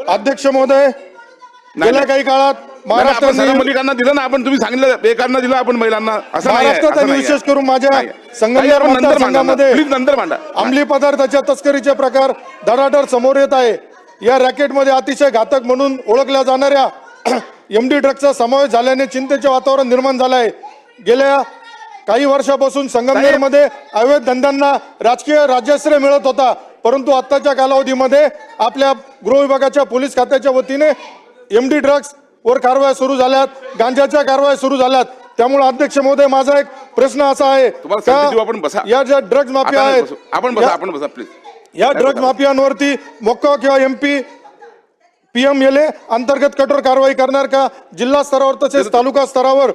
अध्यक्ष महोदय, गेल्या काही काळात महाराष्ट्रात मुलींना दिलं ना आपण, तुम्ही सांगितलं बेकारना दिलं आपण महिलांना, असं महाराष्ट्रात आणि विशेष करून माझ्या संगमनेर मतदारसंघामध्ये नंतर मांडा अंमली पदार्थाच्या तस्करीचे प्रकार धडाधड समोर येत आहे। या रॅकेटमध्ये अतिशय घातक म्हणून ओळखल्या जाणाऱ्या एमडी ड्रग्सचा समावेश झाल्याने चिंतेचे वातावरण निर्माण झाले आहे। गेल्या काही वर्षापासून संगमनेरमध्ये अवैध धंद्यांना राजकीय राज्याश्रय मिळत होता, परंतु आताच्या कालावधीमध्ये आपल्या गृह विभागाच्या पोलीस खात्याच्या वतीने एमडी ड्रग्स वर कारवाई सुरू झाल्यात, गांजाच्या कारवाई सुरू झाल्यात। त्यामुळे अध्यक्ष महोदय, माझा एक प्रश्न असा आहे, या ज्या ड्रग्ज माफिया आहेत, आपण बसा प्लीज, या ड्रग्ज माफियांवरती मोक्का किंवा एमपी PMLA अंतर्गत कठोर कारवाई करणार का? जिल्हा स्तरावर तसेच तालुका स्तरावर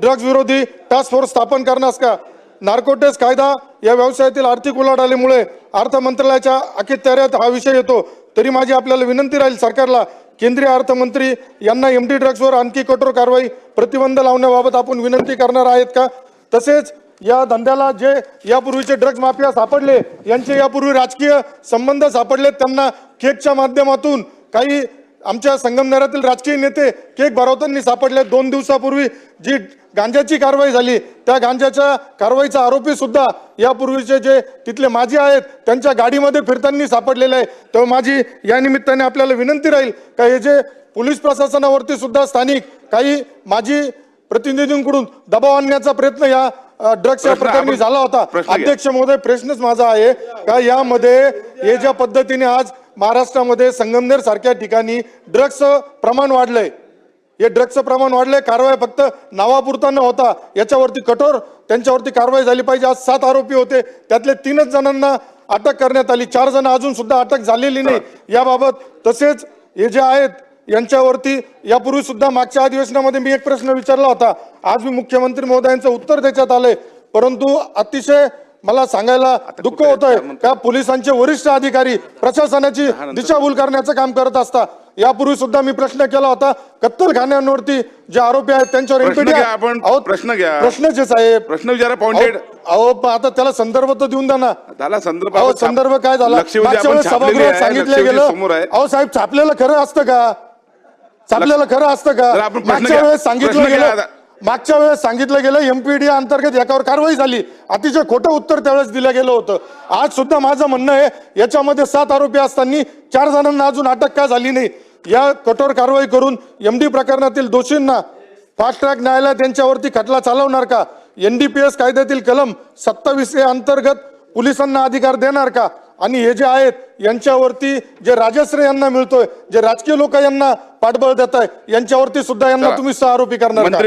ड्रग्ज विरोधी टास्क फोर्स स्थापन करण्यास का? नार्कोटिक्स कायदा या व्यवसायातील आर्थिक उलाढालीमुळे अर्थ मंत्रालयाच्या अखत्यारीत हा विषय येतो। तरी माझी आपल्याला विनंती राहील सरकारला, केंद्रीय अर्थमंत्री यांना एमडी ड्रग्सवर आणखी कठोर कारवाई प्रतिबंध लावण्याबाबत आपण विनंती करणार आहेत का? तसेच या धंद्याला जे यापूर्वीचे ड्रग्ज माफिया सापडले, यांचे यापूर्वी राजकीय संबंध सापडले, त्यांना केकच्या माध्यमातून काही आमच्या संगमनेरातील राजकीय नेते केक भरवताना सापडले। 2 दिवसापूर्वी जी गांजाची कारवाई झाली, त्या गांजाच्या कारवाईचा आरोपी सुद्धा यापूर्वीचे जे तिथले माजी आहेत त्यांच्या गाडीमध्ये फिरताना सापडलेले आहे। तर माझी या निमित्ताने आपल्याला विनंती राहील का हे जे पोलीस प्रशासनावरती सुद्धा स्थानिक काही माजी प्रतिनिधींकडून दबाव आणण्याचा प्रयत्न या ड्रग्सच्या प्रकरणी झाला होता। अध्यक्ष महोदय, प्रश्नच माझा आहे का यामध्ये हे ज्या पद्धतीने आज महाराष्ट्रामध्ये संगमनेर सारख्या ठिकाणी ड्रग्सचं प्रमाण वाढलंय, हे ड्रग्सचं प्रमाण वाढलंय, कारवाई फक्त नावापुरता न होता याच्यावरती कठोर त्यांच्यावरती कारवाई झाली पाहिजे। आज 7 आरोपी होते, त्यातले 3च जणांना अटक करण्यात आली, 4 जण अजून सुद्धा अटक झालेली नाही याबाबत। तसेच हे जे आहेत यांच्यावरती यापूर्वी सुद्धा मागच्या अधिवेशनामध्ये मी एक प्रश्न विचारला होता, आज मी मुख्यमंत्री महोदयांचं उत्तर त्याच्यात आलंय, परंतु अतिशय मला सांगायला दुःख होतंय का पोलिसांचे वरिष्ठ अधिकारी प्रशासनाची दिशाभूल करण्याचं काम करत असतात। यापूर्वी सुद्धा मी प्रश्न केला होता, कत्तलखान्यांवरती जे आरोपी आहेत त्यांच्यावर प्रश्नच साहेब, प्रश्न विचारा पॉइंटेड। आता त्याला संदर्भ तर देऊन द्या ना, संदर्भ काय झाला? सभागृहात सांगितलं गेलं, अहो साहेब, छापलेलं खरं असतं का? छापलेलं खरं असतं का? मागच्या वेळेस सांगितलं गेलं MPD अंतर्गत याच्यावर कारवाई झाली, अतिशय खोटं उत्तर त्यावेळेस दिलं गेलं होतं। आज सुद्धा माझं म्हणणं आहे, याच्यामध्ये 7 आरोपी असताना 4 जणांना अजून अटक का झाली नाही? या कठोर कारवाई करून MD प्रकरणातील दोषींना फास्ट ट्रॅक न्यायालय त्यांच्यावरती खटला चालवणार का? NDPS कायद्यातील कलम 27A अंतर्गत पोलिसांना अधिकार देणार का? आणि हे जे आहेत यांच्यावरती जे राजश्रय यांना मिळतोय, जे राजकीय लोक यांना पाठबळ देत आहे, यांच्यावरती सुद्धा यांना तुम्ही 6 आरोपी करणार का?